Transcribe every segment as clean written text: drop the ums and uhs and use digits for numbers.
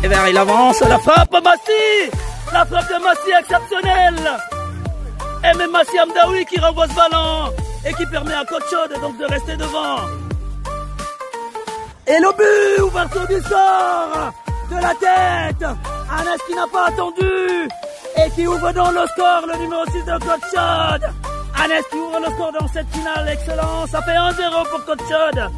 Et vers il avance, la frappe Massi. La frappe de Massi exceptionnelle. Et même Massi Amdaoui qui renvoie ce ballon et qui permet à Côte Chaude donc de rester devant. Et le but, ouverture du score de la tête. Anes qui n'a pas attendu et qui ouvre donc le score, le numéro 6 de Côte Chaude. Anes qui ouvre le score dans cette finale, excellent. Ça fait 1-0 pour Côte Chaude.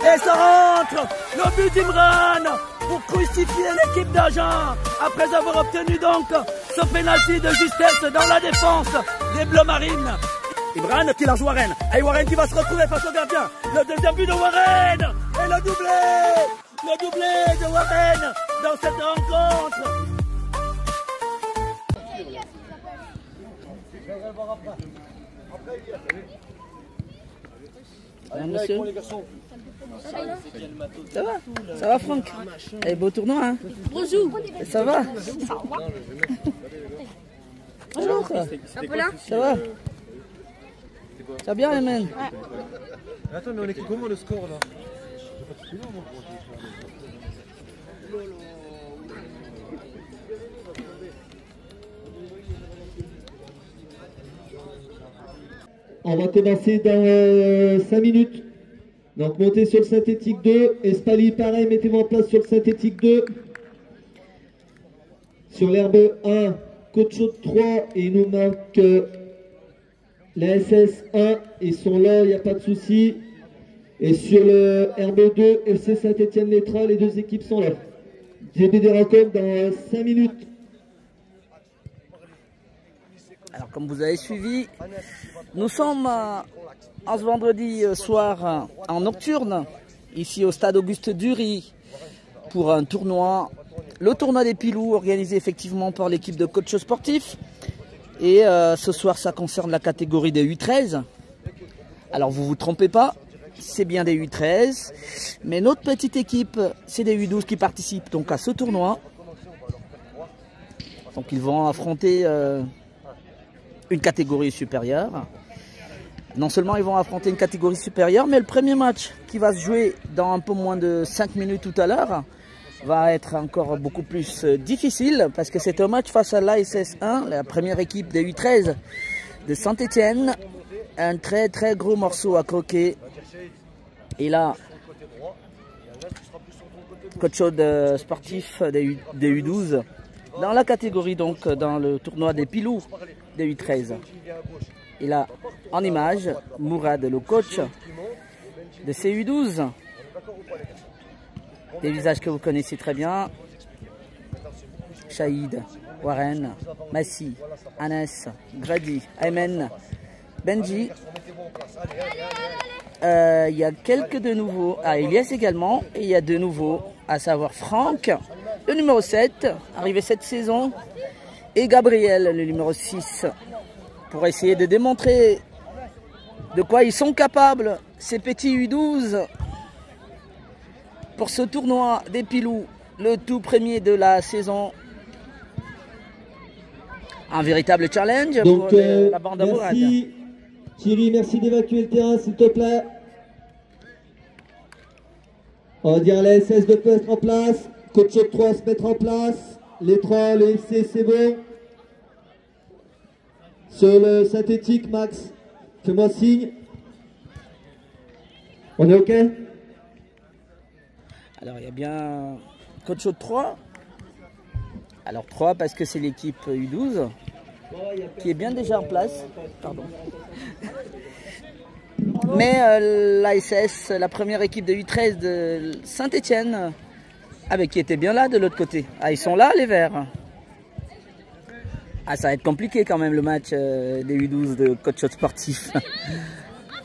Et ça rentre, le but d'Imran pour crucifier l'équipe d'Agen après avoir obtenu donc ce pénalty de justesse dans la défense des Bleus Marines. Imran qui la joue Warren. Et Warren qui va se retrouver face au gardien. Le deuxième but de Warren. Et le doublé de Warren dans cette rencontre. Monsieur. Ça va? Ça va Franck? Eh, beau tournoi hein? Bonjour. Ça va? Bonjour. Ça va? Ça va bien Ayman? Attends mais on est comment le score là? On va commencer dans 5 minutes. Donc montez sur le synthétique 2. Espali pareil, mettez-vous en place sur le synthétique 2. Sur l'herbe 1, Côte Chaude 3 et il nous manque la SS 1. Ils sont là, il n'y a pas de souci. Et sur le RB2, FC Saint-Étienne-Létra, les deux équipes sont là. Début des rencontres dans 5 minutes. Alors comme vous avez suivi, nous sommes en ce vendredi soir en nocturne, ici au stade Auguste Dury, pour un tournoi, le tournoi des Pilous, organisé effectivement par l'équipe de coach sportif. Et ce soir ça concerne la catégorie des U13. Alors vous vous trompez pas, c'est bien des U13, mais notre petite équipe, c'est des U12 qui participent donc à ce tournoi. Donc ils vont affronter une catégorie supérieure. Non seulement ils vont affronter une catégorie supérieure, mais le premier match qui va se jouer dans un peu moins de 5 minutes tout à l'heure va être encore beaucoup plus difficile parce que c'est un match face à l'ASS 1, la première équipe des U13 de Saint-Étienne. Un très très gros morceau à croquer. Et là, Côte Chaude sportif des U12 dans la catégorie donc dans le tournoi des Pilous des U13. Et là, en image, Mourad, le coach de ces U12. Des visages que vous connaissez très bien. Shahid, Warren, Massi, Anas, Grady, Ayman, Benji. Il y a quelques de nouveaux. Ah, Elias également. Et il y a de nouveaux, à savoir Franck, le numéro 7, arrivé cette saison. Et Gabriel, le numéro 6, pour essayer de démontrer de quoi ils sont capables, ces petits U12, pour ce tournoi des Pilous, le tout premier de la saison. Un véritable challenge. Donc, pour la bande à Mourad. Merci Thierry, merci d'évacuer le terrain s'il te plaît. On va dire la SS de se mettre en place, Côte Chaude 3 se mettre en place. Les 3, le FC, c'est bon. Sur le synthétique, Max, fais-moi signe. On est OK? Alors, il y a bien Côte Chaude 3. Alors, 3 parce que c'est l'équipe U12 qui est bien déjà en place. Pardon. Mais l'ASS, la première équipe de U13 de Saint-Étienne, qui était bien là de l'autre côté. Ah, ils sont là, les Verts. Ah, ça va être compliqué quand même le match des U12 de coach sportif.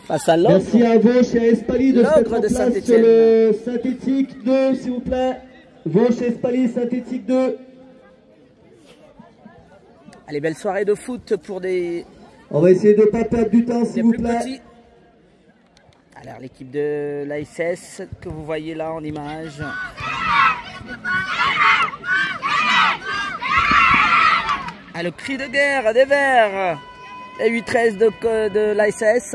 Face à l'ogre. Merci à vous, chez Espali, de se mettre en place sur le synthétique 2, s'il vous plaît. Vous, chez Espali, synthétique 2. Allez, belle soirée de foot pour des... On va essayer de ne pas perdre du temps, s'il vous plaît. Petits. Alors, l'équipe de l'ASS que vous voyez là en image. Ah, le cri de guerre des Verts, les U13 de l'ASS.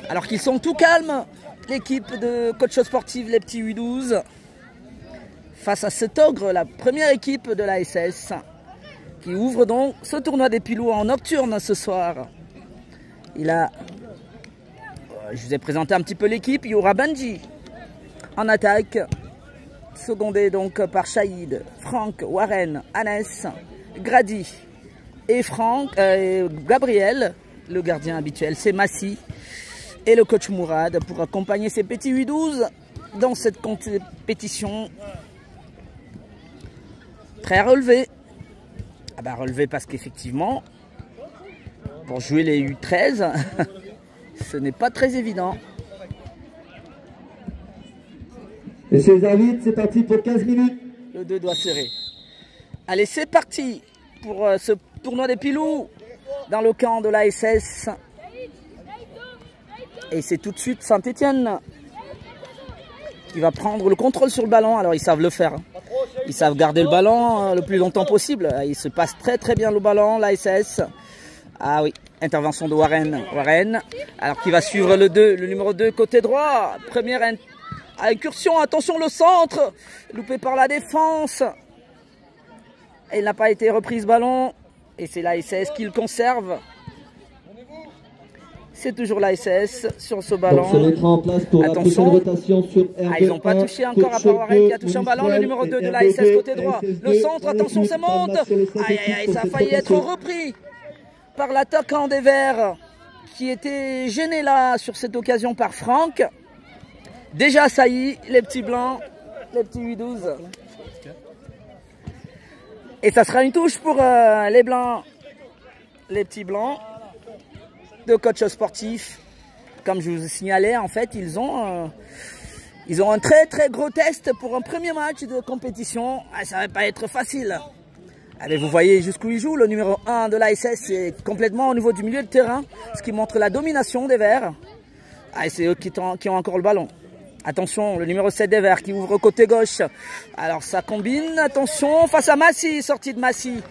Alors qu'ils sont tout calmes, l'équipe de coach sportif, les petits U12. face à cet ogre, la première équipe de la SS, qui ouvre donc ce tournoi des Pilous en nocturne ce soir. Je vous ai présenté un petit peu l'équipe. Il y aura Benji en attaque, secondé donc par Shahid, Franck, Warren, Hannes, Grady et Gabriel. Le gardien habituel, c'est Massi. Et le coach Mourad pour accompagner ces petits 8-12 dans cette compétition. Prêt à relever. Ah bah relever parce qu'effectivement, pour jouer les U13, ce n'est pas très évident. Et c'est arbitres, c'est parti pour 15 minutes. Le 2 doit serrer. Allez, c'est parti pour ce tournoi des Pilous dans le camp de la SS. Et c'est tout de suite Saint-Etienne qui va prendre le contrôle sur le ballon. Alors ils savent le faire. Ils savent garder le ballon le plus longtemps possible. Il se passe très très bien le ballon, la SS. Ah oui, intervention de Warren. Warren, alors qui va suivre le numéro 2 côté droit. Première incursion, attention le centre. Loupé par la défense. Et il n'a pas été repris ce ballon. Et c'est la SS qui le conserve. C'est toujours la SS sur ce ballon. Donc, se mettra en place pour la prochaine rotation sur RB1. Ils n'ont pas touché encore à part Warren qui a touché un ballon. Le numéro 2 de la SS côté droit. Le centre, attention, ça monte. Aïe, aïe, aïe, ça a failli être repris par l'attaquant des Verts qui était gêné là sur cette occasion par Franck. Déjà ça y est, les petits blancs, les petits 8-12. Et ça sera une touche pour les blancs, les petits blancs. De coach sportif, comme je vous signalais, en fait, ils ont un très très gros test pour un premier match de compétition. Ça va pas être facile. Allez, vous voyez jusqu'où ils jouent. Le numéro 1 de l'ASS est complètement au niveau du milieu de terrain, ce qui montre la domination des Verts. C'est eux qui ont encore le ballon. Attention, le numéro 7 des Verts qui ouvre côté gauche. Alors ça combine, attention, face à Massi, sortie de Massi,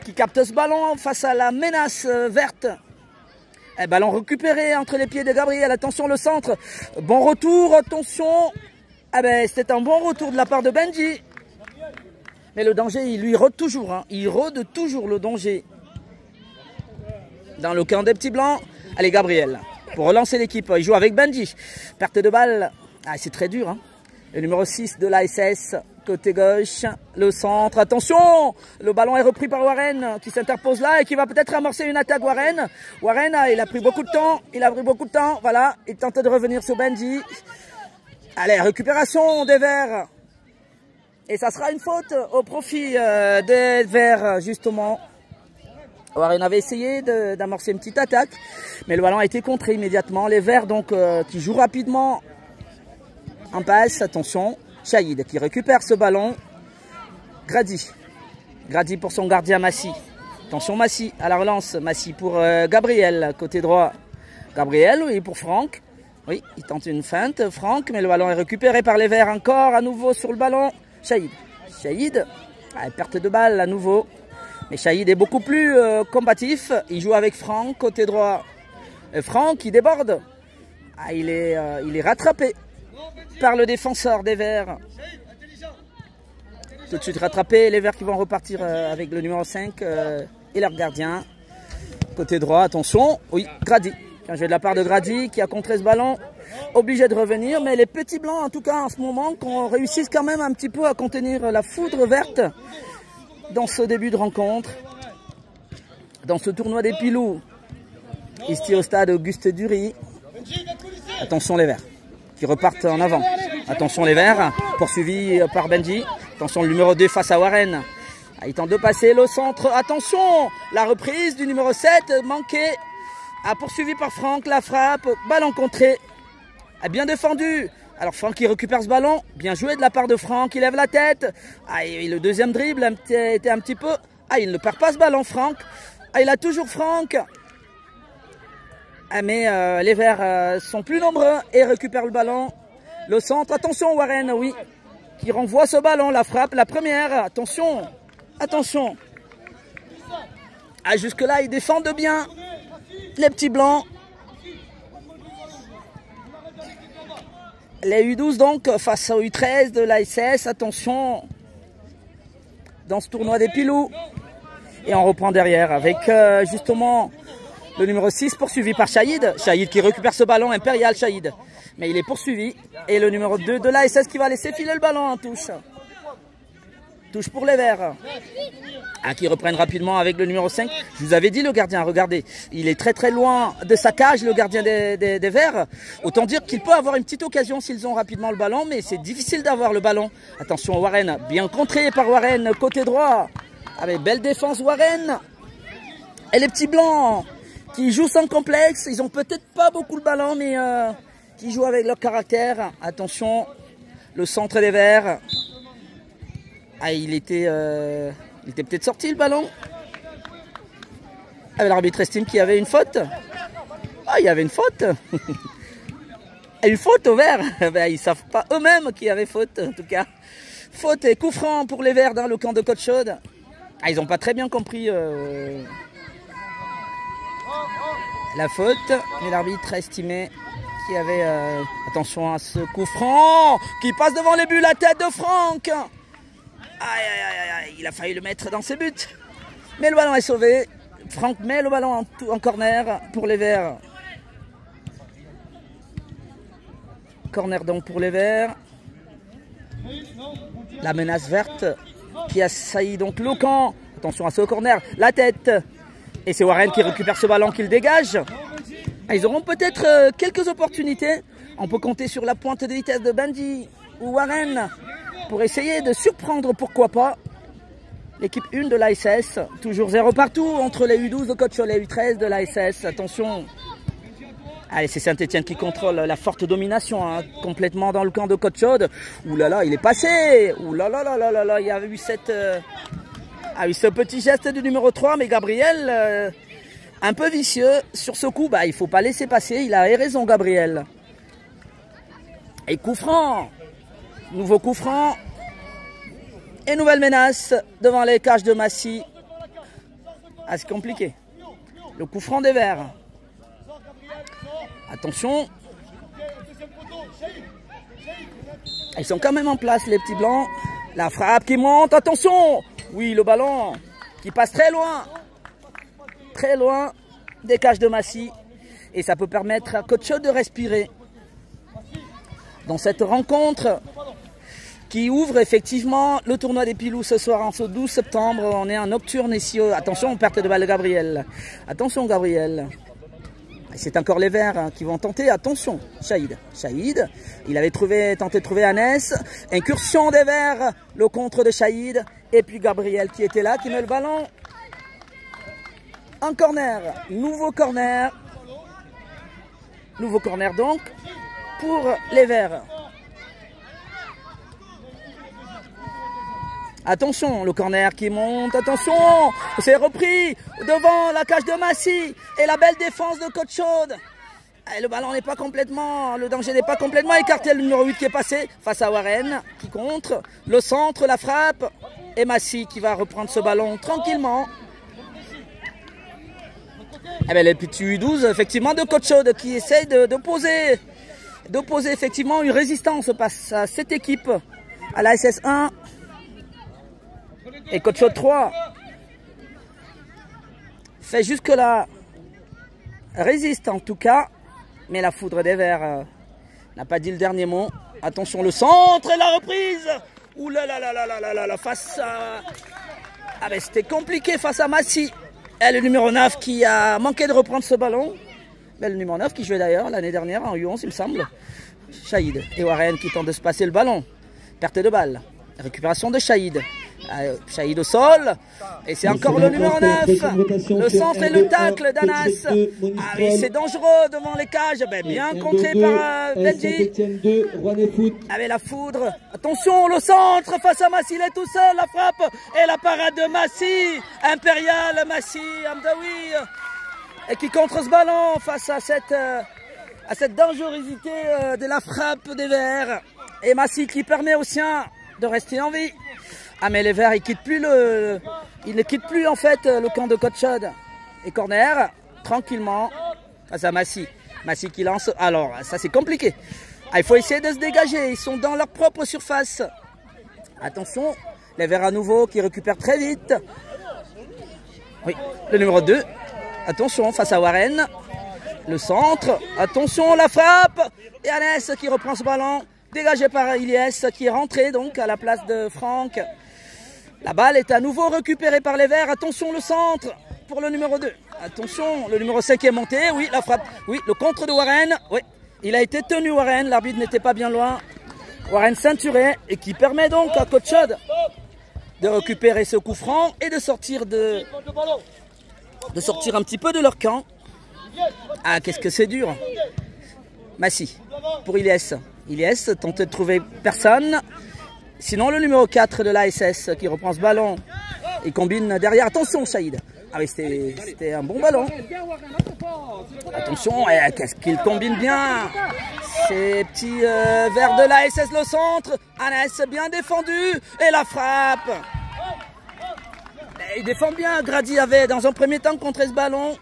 qui capte ce ballon face à la menace verte. Ballon récupéré entre les pieds de Gabriel. Attention le centre. Bon retour. Attention. C'était un bon retour de la part de Benji. Mais le danger, il lui rôde toujours. Il rôde toujours le danger. Dans le camp des petits blancs. Allez Gabriel. Pour relancer l'équipe. Il joue avec Benji. Perte de balle. C'est très dur. Le numéro 6 de l'ASS. Côté gauche, le centre, attention, le ballon est repris par Warren qui s'interpose là et qui va peut-être amorcer une attaque. Warren, il a pris beaucoup de temps, voilà, il tente de revenir sur Benji. Allez, récupération des Verts. Et ça sera une faute au profit des Verts, justement. Warren avait essayé d'amorcer une petite attaque, mais le ballon a été contré immédiatement. Les Verts, donc, qui jouent rapidement en passe, attention. Shahid qui récupère ce ballon. Grady pour son gardien Massi. Attention Massi à la relance. Massi pour Gabriel côté droit. Gabriel, oui, pour Franck. Oui, il tente une feinte, Franck, mais le ballon est récupéré par les Verts encore à nouveau sur le ballon. Shahid, perte de balle à nouveau. Mais Shahid est beaucoup plus combatif. Il joue avec Franck côté droit. Franck qui déborde. Il est rattrapé par le défenseur des Verts. Tout de suite rattrapé, les Verts qui vont repartir avec le numéro 5 et leur gardien. Côté droit, attention, oui, Grady. Bien joué de la part de Grady qui a contré ce ballon. Obligé de revenir, mais les petits blancs en tout cas en ce moment, qu'on réussisse quand même un petit peu à contenir la foudre verte dans ce début de rencontre. Dans ce tournoi des Pilous, ici au stade Auguste Dury. Attention les Verts qui repartent en avant. Attention les Verts, poursuivi par Benji. Attention le numéro 2 face à Warren. Il tente de passer le centre. Attention, la reprise du numéro 7 manquée. Poursuivi par Franck, la frappe, ballon contré. Bien défendu. Alors Franck qui récupère ce ballon. Bien joué de la part de Franck, il lève la tête. Et le deuxième dribble était un petit peu... il ne perd pas ce ballon Franck. Il a toujours Franck. Mais les Verts sont plus nombreux et récupèrent le ballon. Le centre, attention Warren, oui, qui renvoie ce ballon, la frappe, la première. Attention. Jusque-là, ils défendent bien les petits blancs. Les U12 donc face aux U13 de l'ASS. Attention dans ce tournoi des Pilous. Et on reprend derrière avec justement le numéro 6 poursuivi par Shahid. Shahid qui récupère ce ballon, Impérial Shahid. Mais il est poursuivi. Et le numéro 2 de l'ASS qui va laisser filer le ballon en touche. Touche pour les Verts. Qui reprennent rapidement avec le numéro 5. Je vous avais dit le gardien, regardez. Il est très très loin de sa cage, le gardien des Verts. Autant dire qu'il peut avoir une petite occasion s'ils ont rapidement le ballon. Mais c'est difficile d'avoir le ballon. Attention Warren, bien contré par Warren, côté droit. Avec belle défense Warren. Et les petits blancs qui jouent sans complexe. Ils ont peut-être pas beaucoup le ballon, mais qui jouent avec leur caractère. Attention, le centre des Verts. Il était peut-être sorti le ballon. L'arbitre estime qu'il y avait une faute. Il y avait une faute. Une faute aux Verts. Ils ne savent pas eux-mêmes qu'il y avait faute, en tout cas. Faute et coup franc pour les Verts dans le camp de Côte Chaude. Ils n'ont pas très bien compris la faute, mais l'arbitre a estimé qu'il y avait... attention à ce coup franc qui passe devant les buts, la tête de Franck. Il a failli le mettre dans ses buts. Mais le ballon est sauvé. Franck met le ballon en corner pour les Verts. Corner donc pour les Verts. La menace verte qui assaillit donc le camp. Attention à ce corner. La tête. Et c'est Warren qui récupère ce ballon, qui le dégage. Ils auront peut-être quelques opportunités. On peut compter sur la pointe de vitesse de Benji ou Warren pour essayer de surprendre, pourquoi pas, l'équipe 1 de l'ASS. Toujours 0 partout entre les U12 de Côte Chaude et les U13 de l'ASS. Attention. Allez, c'est Saint-Etienne qui contrôle la forte domination, complètement dans le camp de Côte Chaude. Ouh là là, il est passé. Ouh là là là là là là, il y a eu ce petit geste du numéro 3, mais Gabriel, un peu vicieux sur ce coup. Il ne faut pas laisser passer, il a raison Gabriel. Et coup franc. Nouveau coup franc. Et nouvelle menace devant les cages de Massy. C'est compliqué. Le coup franc des Verts. Attention. Ils sont quand même en place les petits blancs. La frappe qui monte. Attention. Oui, le ballon qui passe très loin. Très loin des cages de Massy. Et ça peut permettre à Côte Chaude de respirer. Dans cette rencontre qui ouvre effectivement le tournoi des Pilous ce soir en ce 12 septembre. On est en nocturne ici. Attention, perte de balle de Gabriel. Attention Gabriel. C'est encore les Verts qui vont tenter. Attention, Shahid. Shahid, il avait tenté de trouver Annès. Incursion des Verts, le contre de Shahid. Et puis Gabriel qui était là, qui met le ballon en corner. Nouveau corner. Nouveau corner donc pour les Verts. Attention, le corner qui monte, attention, c'est repris devant la cage de Massy et la belle défense de Côte Chaude. Et le ballon n'est pas complètement, le danger n'est pas complètement écarté. Le numéro 8 qui est passé face à Warren qui contre, le centre, la frappe et Massy qui va reprendre ce ballon tranquillement. Les petits U12 effectivement de Côte Chaude qui essayent d'opposer effectivement une résistance face à cette équipe, à la SS1. Et Côte Chaude 3 fait jusque-là, résiste en tout cas, mais la foudre des Verts n'a pas dit le dernier mot. Attention, le centre et la reprise. Ouh là là là là là là là, face à... c'était compliqué face à Massy. Et le numéro 9 qui a manqué de reprendre ce ballon. Le numéro 9 qui jouait d'ailleurs l'année dernière en U11 il me semble. Shahid et Warren qui tentent de se passer le ballon. Perte de balle. Récupération de Shahid. Shahid au sol. Et c'est encore le numéro 9. Le centre et le tacle d'Anas. C'est dangereux devant les cages. Bien contré par Benji. La foudre. Attention, le centre face à Massy. Il est tout seul. La frappe et la parade de Massy. Impérial Massy Hamdaoui. Et qui contre ce ballon face à cette dangerosité de la frappe des Verts. Et Massy qui permet aux siens de rester en vie. Mais les Verts, ils ne quittent plus en fait le camp de Côte Chaude. Et corner, tranquillement, face à Massy. Massy qui lance. Alors, ça c'est compliqué. Ah, il faut essayer de se dégager. Ils sont dans leur propre surface. Attention, les Verts à nouveau qui récupèrent très vite. Oui, le numéro 2. Attention, face à Warren. Le centre. Attention, la frappe. Et Hannes qui reprend ce ballon. Dégagé par Ilyes qui est rentré donc à la place de Franck. La balle est à nouveau récupérée par les Verts. Attention, le centre pour le numéro 2. Attention, le numéro 5 est monté. Oui, la frappe. Oui, le contre de Warren. Oui, il a été tenu Warren. L'arbitre n'était pas bien loin. Warren ceinturé et qui permet donc à Coach Chaude de récupérer ce coup franc et de sortir un petit peu de leur camp. Ah, qu'est-ce que c'est dur. Massy pour Ilyes. Ilyes tente de trouver personne. Sinon, le numéro 4 de l'ASS qui reprend ce ballon et combine derrière. Attention, Saïd. Ah oui, c'était un bon ballon. Attention, qu'est-ce qu'il combine bien. Ces petits Verts de l'ASS, le centre. Hannes bien défendu. Et la frappe. Et il défend bien. Grady avait dans un premier temps contré ce ballon.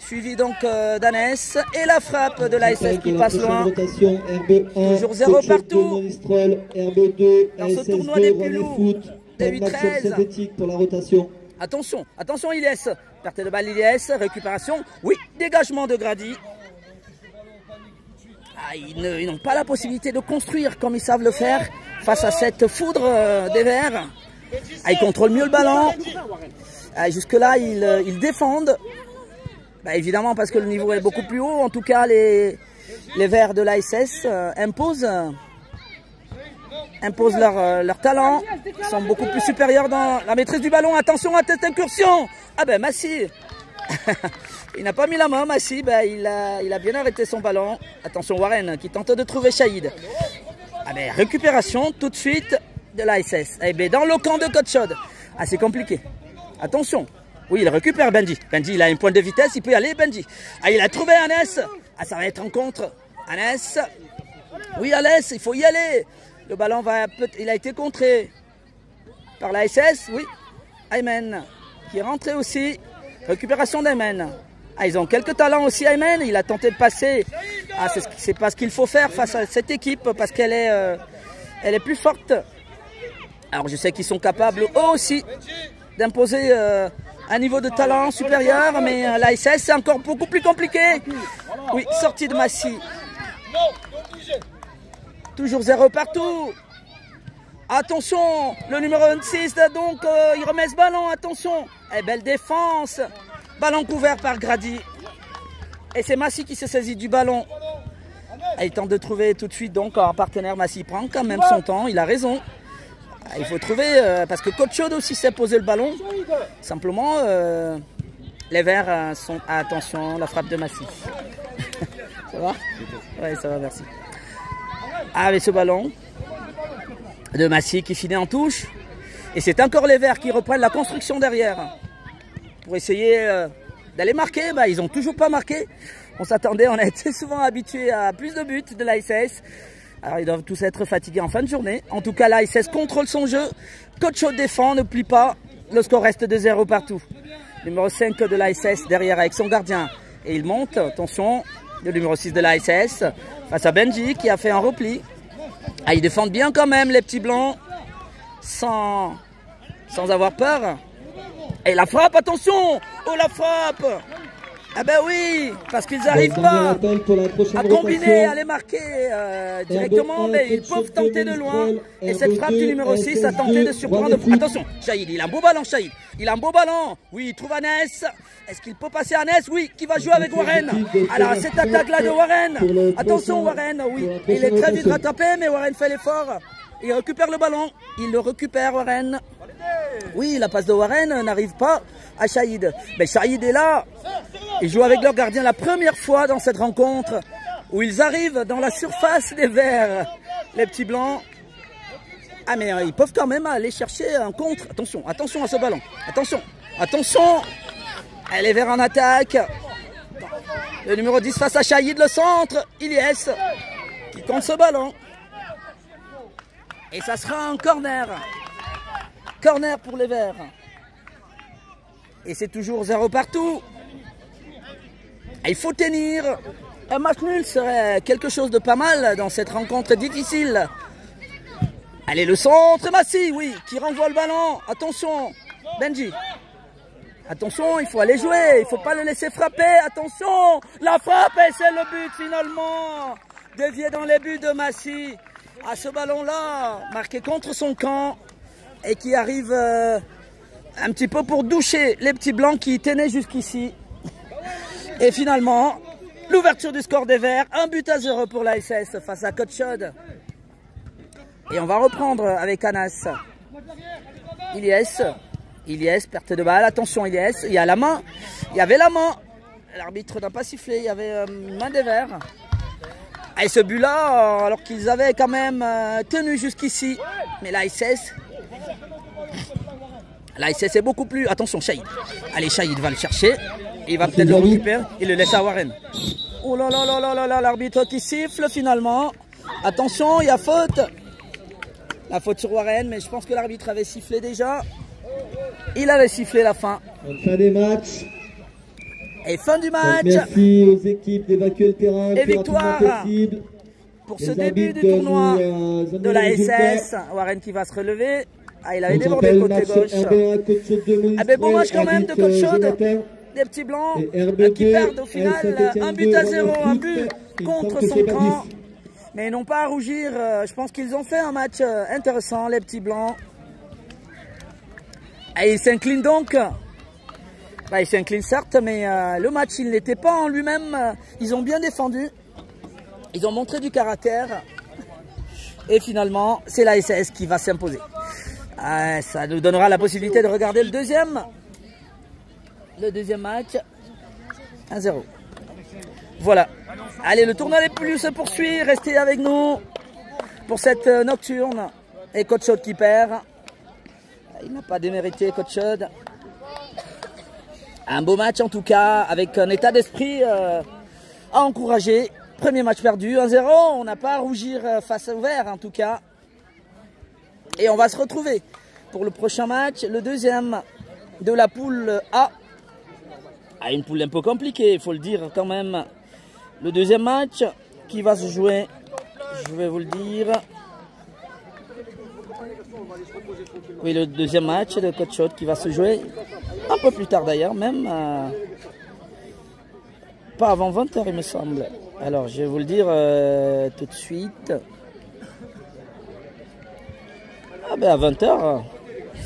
Suivi donc d'Hannes. Et la frappe de l'ASS qui passe loin. Toujours 0 partout. Dans ce tournoi des plus lourds. Des 8-13. pour la rotation. Attention, attention Ilyes. Perte de balle Ilyes. Récupération. Oui, dégagement de Grady. Ah, ils n'ont pas la possibilité de construire comme ils savent le faire face à cette foudre des Verts. Ah, ils contrôlent mieux le ballon. Ah, jusque-là, ils défendent. Bah, évidemment parce que le niveau est beaucoup plus haut. En tout cas, les Verts de l'ASS imposent leur talent. Ils sont beaucoup plus supérieurs dans la maîtrise du ballon. Attention à cette incursion. Ah ben Massy. Il n'a pas mis la main, Massy. Ben, il a bien arrêté son ballon. Attention Warren qui tente de trouver Shahid. Ah ben, récupération tout de suite de l'ASS. Eh ben, dans le camp de Coach Chaude. Ah, c'est compliqué. Attention. Oui, il récupère Benji. Benji, il a une pointe de vitesse, il peut y aller, Benji. Ah, il a trouvé Hannes. Ah, ça va être en contre. Hannes. Oui, Hannes, il faut y aller. Le ballon il a été contré par la SS. Oui, Ayman qui est rentré aussi. Récupération d'Ayman. Ah, ils ont quelques talents aussi, Ayman. Il a tenté de passer. Ah, c'est pas ce qu'il faut faire face à cette équipe parce qu'elle est plus forte. Alors, je sais qu'ils sont capables eux aussi d'imposer un niveau de talent supérieur, mais l'ASS c'est encore beaucoup plus compliqué. Oui, sortie de Massy. Toujours 0 partout. Attention, le numéro 26, donc il remet ce ballon, attention. Et belle défense. Ballon couvert par Grady. Et c'est Massy qui se saisit du ballon. Et il tente de trouver tout de suite donc un partenaire. Massy prend quand même son temps, il a raison. Il faut trouver, parce que Coach Chaude aussi s'est posé le ballon. Simplement, les Verts sont... Ah, attention, la frappe de Massy. Ça va? Oui, ça va, merci. Avec ce ballon de Massy qui finit en touche. Et c'est encore les Verts qui reprennent la construction derrière. Pour essayer d'aller marquer. Bah, ils n'ont toujours pas marqué. On s'attendait, on a été souvent habitués à plus de buts de l'ASS. Alors ils doivent tous être fatigués en fin de journée. En tout cas, l'ASS contrôle son jeu. Coach Chaude défend, ne plie pas. Le score reste de 0 partout. Numéro 5 de l'ASS derrière avec son gardien. Et il monte, attention, le numéro 6 de l'ASS face à Benji qui a fait un repli. Ah, ils défendent bien quand même les petits blancs. Sans avoir peur. Et la frappe, attention! Oh la frappe! Ah ben oui, parce qu'ils n'arrivent pas à combiner, à les marquer directement, mais ils peuvent tenter de loin. Et cette frappe du numéro 6 a tenté de surprendre. Attention, Shahid, il a un beau ballon, Shahid. Il a un beau ballon. Oui, il trouve Hannes. Est-ce qu'il peut passer Hannes? Oui, qui va jouer avec Warren. Alors, cette attaque-là de Warren. Attention, Warren, oui. Il est très vite rattrapé, mais Warren fait l'effort. Il récupère le ballon. Il le récupère, Warren. Oui, la passe de Warren n'arrive pas à Shahid. Mais Shahid est là. Ils jouent avec leur gardien la première fois dans cette rencontre où ils arrivent dans la surface des Verts. Les petits blancs. Ah mais ils peuvent quand même aller chercher un contre. Attention, attention à ce ballon. Attention, attention. Les Verts en attaque. Le numéro 10 face à Shahid, le centre. Ilyes qui compte ce ballon. Et ça sera un corner. Corner pour les Verts. Et c'est toujours 0 partout. Il faut tenir. Un match nul serait quelque chose de pas mal dans cette rencontre difficile. Allez, le centre, Massy, oui, qui renvoie le ballon. Attention, Benji. Attention, il faut aller jouer, il ne faut pas le laisser frapper. Attention, la frappe et c'est le but finalement. Dévié dans les buts de Massy. À ce ballon-là, marqué contre son camp et qui arrive un petit peu pour doucher les petits blancs qui tenaient jusqu'ici. Et finalement, l'ouverture du score des Verts, 1-0 pour l'ASS face à Côte-Chaude. Et on va reprendre avec Anas. Ilyes, perte de balle, attention Ilyes, il y a la main, il y avait la main. L'arbitre n'a pas sifflé, il y avait une main des Verts. Et ce but-là, alors qu'ils avaient quand même tenu jusqu'ici. Mais l'ASS est beaucoup plus... Attention, Shahid. Allez, Shahid va le chercher. Il va peut-être le récupérer. Il le laisse à Warren. Oh là là là là là là, l'arbitre qui siffle finalement. Attention, il y a faute. La faute sur Warren, mais je pense que l'arbitre avait sifflé déjà. Il avait sifflé la fin. Fin des matchs. Et fin du match. Merci aux équipes d'évacuer le terrain et victoire pour ce début du tournoi de la SS. Warren qui va se relever. Ah, il avait débordé côté gauche. Ah ben bon match quand même de Côte-Chaude. Des petits blancs qui perdent au final 1-0, un but contre son camp. Mais ils n'ont pas à rougir. Je pense qu'ils ont fait un match intéressant, les petits blancs. Et ils s'inclinent donc. Bah, ils s'inclinent certes, mais le match, il n'était pas en lui-même. Ils ont bien défendu. Ils ont montré du caractère. Et finalement, c'est la SS qui va s'imposer. Ça nous donnera la possibilité de regarder le deuxième match. 1-0. Voilà. Allez, le tournoi des plus se poursuit. Restez avec nous pour cette nocturne. Et Côte-Chaude qui perd. Il n'a pas démérité, Côte-Chaude. Un beau match en tout cas, avec un état d'esprit à encourager. Premier match perdu, 1-0. On n'a pas à rougir face au Vert en tout cas. Et on va se retrouver pour le prochain match, le deuxième de la poule A. Une poule un peu compliquée, il faut le dire quand même. Le deuxième match qui va se jouer, je vais vous le dire. Oui, le deuxième match de Côte-Chaude qui va se jouer un peu plus tard d'ailleurs, même pas avant 20 h il me semble. Alors je vais vous le dire tout de suite. Ah ben à 20 h,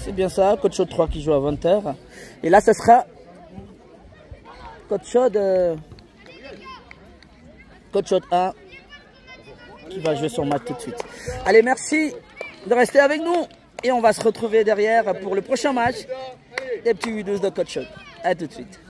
c'est bien ça, Côte-Chaude 3 qui joue à 20 h. Et là ce sera Côte-Chaude 1 qui va jouer son match tout de suite. Allez, merci de rester avec nous. Et on va se retrouver derrière pour le prochain match des petits U12 de Côte-Chaude. A tout de suite.